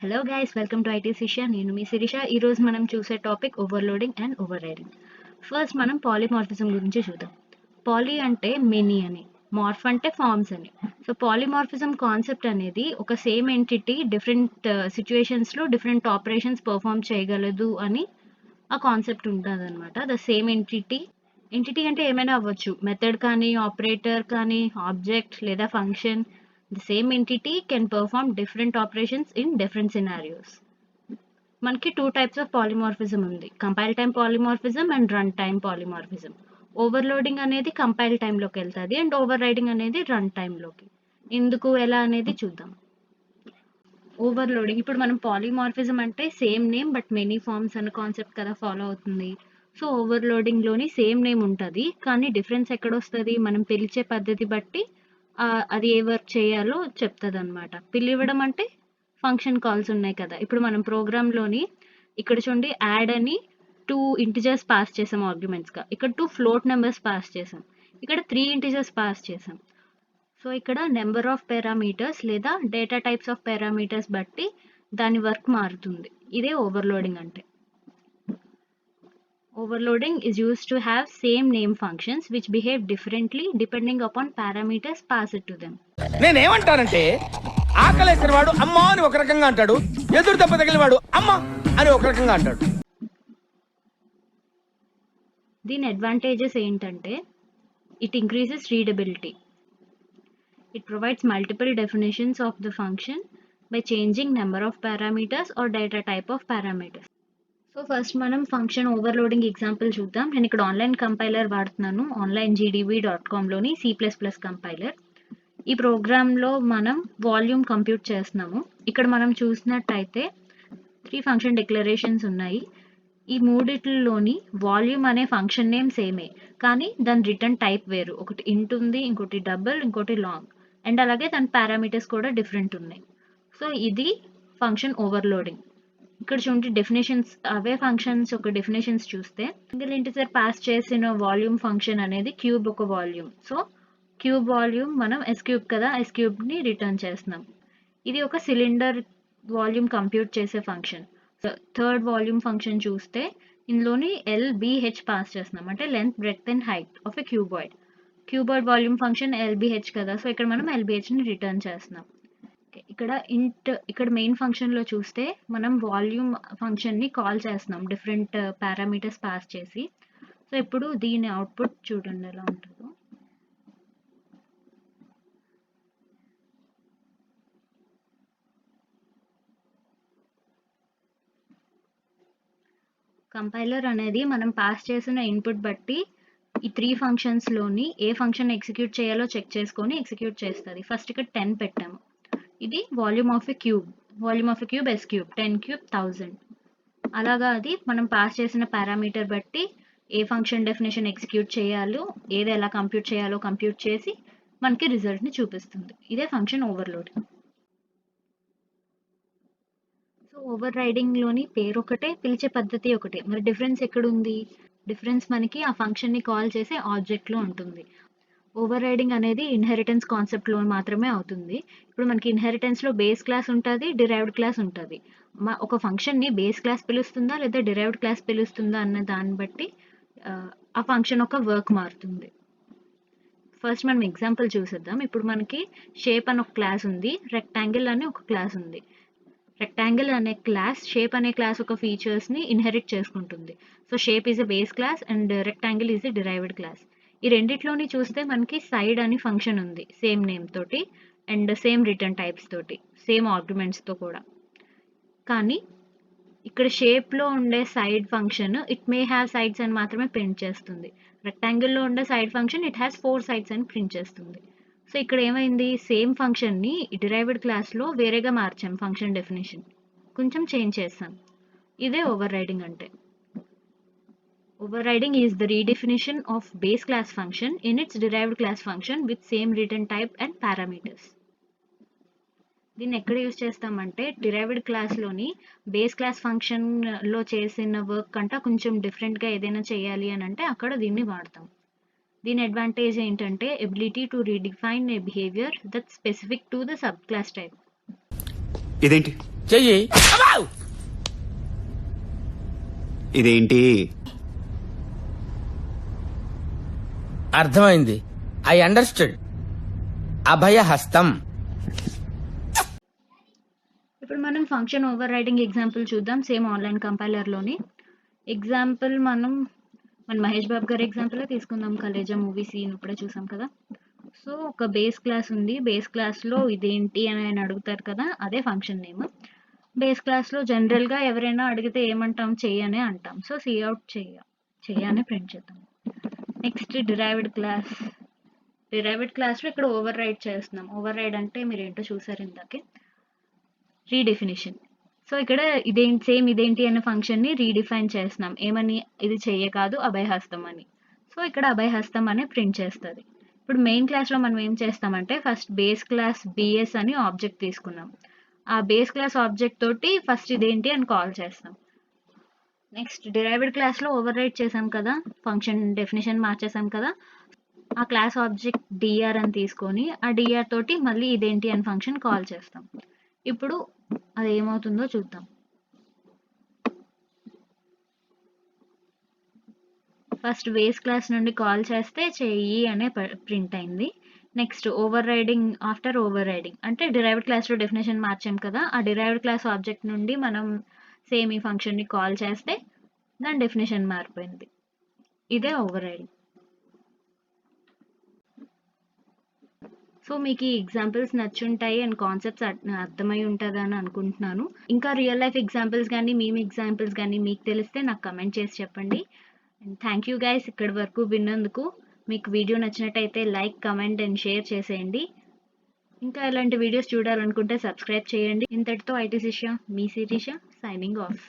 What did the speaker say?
Hello guys, welcome to IT శిష్య. నేను మీ శిరీష. ఈరోజు మనం చూసే topic overloading and over riding. First మనం పాలిమార్ఫిజం గురించి చూద్దాం. పాలీ అంటే మెనీ అని, మార్ఫ్ అంటే ఫార్మ్స్ అని. సో పాలిమార్ఫిజం కాన్సెప్ట్ అనేది ఒక సేమ్ ఎంటిటీ డిఫరెంట్ సిచ్యువేషన్స్లో డిఫరెంట్ ఆపరేషన్స్ పర్ఫామ్ చేయగలదు అని ఆ కాన్సెప్ట్ ఉంటుంది అనమాట. ద సేమ్ ఎంటిటీ అంటే ఏమైనా అవ్వచ్చు, మెథడ్ కానీ, ఆపరేటర్ కానీ, ఆబ్జెక్ట్ లేదా function. The same entity can perform different operations in different scenarios. మనకి టూ టైప్స్ ఆఫ్ పాలిమార్ఫిజం ఉంది, compile time polymorphism and run time polymorphism. Overloading అనేది కంపైల్ టైంలోకి వెళ్తుంది అండ్ ఓవర్ రైడింగ్ అనేది రన్ టైంలోకి. ఎందుకు, ఎలా అనేది చూద్దాం. ఓవర్లోడింగ్, ఇప్పుడు మనం పాలిమార్ఫిజం అంటే same name but many forms అన్న కాన్సెప్ట్ కదా ఫాలో అవుతుంది. సో ఓవర్లోడింగ్లోని సేమ్ నేమ్ ఉంటుంది, కానీ డిఫరెన్స్ ఎక్కడొస్తుంది, మనం పిలిచే పద్ధతి బట్టి అది ఏ వర్క్ చేయాలో చెప్తుంది అనమాట. పిలివడం అంటే ఫంక్షన్ కాల్స్ ఉన్నాయి కదా. ఇప్పుడు మనం ప్రోగ్రాంలోని ఇక్కడ చూడండి, యాడ్ అని 2 ఇంటిజర్స్ పాస్ చేసాం ఆర్గ్యుమెంట్స్గా, ఇక్కడ 2 ఫ్లోట్ నెంబర్స్ పాస్ చేసాం, ఇక్కడ 3 ఇంటిజర్స్ పాస్ చేసాం. సో ఇక్కడ నెంబర్ ఆఫ్ పారామీటర్స్ లేదా డేటా టైప్స్ ఆఫ్ పారామీటర్స్ బట్టి దాని వర్క్ మారుతుంది. ఇదే ఓవర్లోడింగ్ అంటే. Overloading is used to have same name functions which behave differently depending upon parameters passed to them. నేనేమంటానంటే, ఆకలేసిన వాడు అమ్మా అని ఒక రకంగా అంటాడు, ఎదురు దెబ్బ తగిలిన వాడు అమ్మా అని ఒక రకంగా అంటాడు. దీని అడ్వాంటేజెస్ ఏంటంటే, it increases readability. It provides multiple definitions of the function by changing number of parameters or data type of parameters. So first మనం ఫంక్షన్ ఓవర్లోడింగ్ ఎగ్జాంపుల్ చూద్దాం. నేను ఇక్కడ ఆన్లైన్ కంపైలర్ వాడుతున్నాను, onlinegdb.comలోని C++ కంపైలర్. ఈ ప్రోగ్రాంలో మనం వాల్యూమ్ కంప్యూట్ చేస్తున్నాము. ఇక్కడ మనం చూసినట్టయితే 3 ఫంక్షన్ డిక్లరేషన్స్ ఉన్నాయి. ఈ మూడిట్లోని వాల్యూమ్ అనే ఫంక్షన్ నేమ్ సేమే, కానీ దాని రిటర్న్ టైప్ వేరు. ఒకటి ఇంట్ ఉంది, ఇంకోటి డబుల్, ఇంకోటి లాంగ్, అండ్ అలాగే దాని పారామీటర్స్ కూడా డిఫరెంట్ ఉన్నాయి. సో ఇది ఫంక్షన్ ఓవర్లోడింగ్. ఇక్కడ చూడండి డెఫినేషన్స్, అవే ఫంక్షన్స్ ఒక డెఫినేషన్స్ చూస్తే, సింగిల్ ఇంటిజర్ పాస్ చేసిన వాల్యూమ్ ఫంక్షన్ అనేది క్యూబ్ ఒక వాల్యూమ్. సో క్యూబ్ వాల్యూమ్ మనం ఎస్ క్యూబ్ కదా, ఎస్ క్యూబ్ని రిటర్న్ చేస్తున్నాం. ఇది ఒక సిలిండర్ వాల్యూమ్ కంప్యూట్ చేసే ఫంక్షన్. థర్డ్ వాల్యూమ్ ఫంక్షన్ చూస్తే ఇందులోని ఎల్బిహెచ్ పాస్ చేస్తున్నాం, అంటే length, breadth and height of a cuboid. Cuboid volume function LBH కదా, సో ఇక్కడ మనం ఎల్బిహెచ్ని రిటర్న్ చేస్తున్నాం. ఇక్కడ మెయిన్ ఫంక్షన్లో చూస్తే మనం వాల్యూమ్ ఫంక్షన్ని కాల్ చేస్తున్నాం డిఫరెంట్ పారామీటర్స్ పాస్ చేసి. సో ఇప్పుడు దీని అవుట్పుట్ చూడండి ఎలా ఉంటుందో. కంపైలర్ అనేది మనం పాస్ చేసిన ఇన్పుట్ బట్టి ఈ 3 ఫంక్షన్స్లోని ఏ ఫంక్షన్ ఎగ్జిక్యూట్ చేయాలో చెక్ చేసుకొని ఎగ్జిక్యూట్ చేస్తుంది. ఫస్ట్ ఇక్కడ 10 పెట్టాము, ఇది volume of a cube. Volume of a cube s cube, 10 cube 1000. అలాగా అది మనం పాస్ చేసిన పారామీటర్ బట్టి ఏ ఫంక్షన్ డెఫినేషన్ ఎగ్జిక్యూట్ చేయాలో, ఏది ఎలా కంప్యూట్ చేయాలో కంప్యూట్ చేసి మనకి రిజల్ట్ని చూపిస్తుంది. ఇదే ఫంక్షన్ ఓవర్లోడింగ్. సో ఓవర్ రైడింగ్లోని పేరు ఒకటే, పిలిచే పద్ధతి ఒకటే. మరి డిఫరెన్స్ ఎక్కడుంది? డిఫరెన్స్ మనకి ఆ ఫంక్షన్ని కాల్ చేసే ఆబ్జెక్ట్లో ఉంటుంది. ఓవర్ రైడింగ్ అనేది ఇన్హెరిటెన్స్ కాన్సెప్ట్లో మాత్రమే అవుతుంది. ఇప్పుడు మనకి ఇన్హెరిటెన్స్లో బేస్ క్లాస్ ఉంటుంది, డిరైవ్డ్ క్లాస్ ఉంటుంది. ఒక ఫంక్షన్ని బేస్ క్లాస్ పిలుస్తుందా లేదా డిరైవ్డ్ క్లాస్ పిలుస్తుందా అన్న దాన్ని బట్టి ఆ ఫంక్షన్ ఒక వర్క్ మారుతుంది. ఫస్ట్ మనం ఎగ్జాంపుల్ చూసేద్దాం. ఇప్పుడు మనకి షేప్ అని ఒక క్లాస్ ఉంది, రెక్టాంగిల్ అనే ఒక క్లాస్ ఉంది. రెక్టాంగిల్ అనే క్లాస్ షేప్ అనే క్లాస్ ఒక ఫీచర్స్ని ఇన్హెరిట్ చేసుకుంటుంది. So shape is a base class and rectangle is a derived class. ఈ రెండిట్లోని చూస్తే మనకి సైడ్ అని ఫంక్షన్ ఉంది, సేమ్ నేమ్ తోటి అండ్ సేమ్ రిటర్న్ టైప్స్ తోటి, సేమ్ ఆర్గ్యుమెంట్స్తో కూడా. కానీ ఇక్కడ షేప్లో ఉండే side function it may have sides అని మాత్రమే ప్రింట్ చేస్తుంది. రెక్టాంగిల్లో ఉండే side function it has 4 sides అని ప్రింట్ చేస్తుంది. సో ఇక్కడ ఏమైంది, సేమ్ ఫంక్షన్ని డిరైవ్డ్ క్లాస్లో వేరేగా మార్చాం, ఫంక్షన్ డెఫినేషన్ కొంచెం చేంజ్ చేస్తాం. ఇదే ఓవర్ రైడింగ్ అంటే. Overriding is the redefinition of base class function in its derived class function with same return type and parameters. దీన్ని ఎక్కడ యూజ్ చేస్తామంటే, డిరైవ్డ్ క్లాస్లోని బేస్ క్లాస్ ఫంక్షన్లో చేసిన వర్క్ కంటే కొంచెం డిఫరెంట్గా ఏదైనా చేయాలి అని అంటే అక్కడ దీన్ని వాడతాం. దీని అడ్వాంటేజ్ ఏంటంటే, ability to redefine a behaviour that specific to the subclass type. ఇదేంటి చెయ్యి. అబ్బా! ఇదేంటి? అర్థమైంది. I understood. అభయహస్తం. ఇప్పుడు మనం ఫంక్షన్ ఓవర్ రైడింగ్ ఎగ్జాంపుల్ చూద్దాం సేమ్ ఆన్లైన్ కంపైలర్లోని. ఎగ్జాంపుల్ మన మహేష్ బాబు గారి ఎగ్జాంపులే తీసుకుందాం. కలేజా మూవీ సీన్ ఇప్పుడే చూసాం కదా. సో ఒక బేస్ క్లాస్ ఉంది. బేస్ క్లాస్లో ఇదేంటి అని ఆయన అడుగుతారు కదా, అదే ఫంక్షన్ నేమ్. బేస్ క్లాస్లో జనరల్గా ఎవరైనా అడిగితే ఏమంటాం, చెయ్యనే అంటాం. సో సిఅవుట్ చెయ్యనే ప్రింట్ చేద్దాం. నెక్స్ట్ డిరైవ్డ్ క్లాస్లో ఇక్కడ ఓవర్ రైడ్ చేస్తున్నాం. ఓవర్ రైడ్ అంటే మీరు ఏంటో చూసారు ఇందాకే, రీడెఫినిషన్. సో ఇక్కడ ఇదేంటి అనే ఫంక్షన్ని రీడిఫైన్ చేస్తున్నాం. ఏమని? ఇది చెయ్య కాదు, అభయహస్తం అని. సో ఇక్కడ అభయహస్తం అని ప్రింట్ చేస్తుంది. ఇప్పుడు మెయిన్ క్లాస్లో మనం ఏం చేస్తామంటే ఫస్ట్ బేస్ క్లాస్ బిఎస్ అని ఆబ్జెక్ట్ తీసుకున్నాం. ఆ బేస్ క్లాస్ ఆబ్జెక్ట్ తోటి ఫస్ట్ ఇదేంటి అని కాల్ చేస్తాం. నెక్స్ట్ డిరైవ్డ్ క్లాస్లో ఓవర్ రైడ్ చేసాం కదా, ఫంక్షన్ డెఫినేషన్ మార్చేసాం కదా, ఆ క్లాస్ ఆబ్జెక్ట్ డిఆర్ అని తీసుకొని ఆ డిఆర్ తోటి మళ్ళీ ఇదేంటి అని ఫంక్షన్ కాల్ చేస్తాం. ఇప్పుడు అది ఏమవుతుందో చూద్దాం. ఫస్ట్ బేస్ క్లాస్ నుండి కాల్ చేస్తే చెయ్యి అనే ప్రింట్ అయింది. నెక్స్ట్ ఆఫ్టర్ ఓవర్ రైడింగ్ అంటే డిరైవ్డ్ క్లాస్లో డెఫినేషన్ మార్చాం కదా, ఆ డిరైవ్డ్ క్లాస్ ఆబ్జెక్ట్ నుండి మనం సేమ్ ఈ ఫంక్షన్ని కాల్ చేస్తే దాని డెఫినేషన్ మారిపోయింది. ఇదే ఓవర్ రైడింగ్. సో మీకు ఈ ఎగ్జాంపుల్స్ నచ్చుంటాయి అండ్ కాన్సెప్ట్స్ అర్థమై ఉంటుందని అనుకుంటున్నాను. ఇంకా రియల్ లైఫ్ ఎగ్జాంపుల్స్ కానీ మీమ్ ఎగ్జాంపుల్స్ కానీ మీకు తెలిస్తే నాకు కమెంట్ చేసి చెప్పండి. అండ్ థ్యాంక్ యూ గైస్ ఇక్కడి వరకు విన్నందుకు. మీకు వీడియో నచ్చినట్టయితే లైక్, కమెంట్ అండ్ షేర్ చేసేయండి. ఇంకా ఇలాంటి వీడియోస్ చూడాలనుకుంటే సబ్స్క్రైబ్ చేయండి. ఇంతటితో ఐటీ శిష్య మీ శిరీష సైనింగ్ ఆఫ్.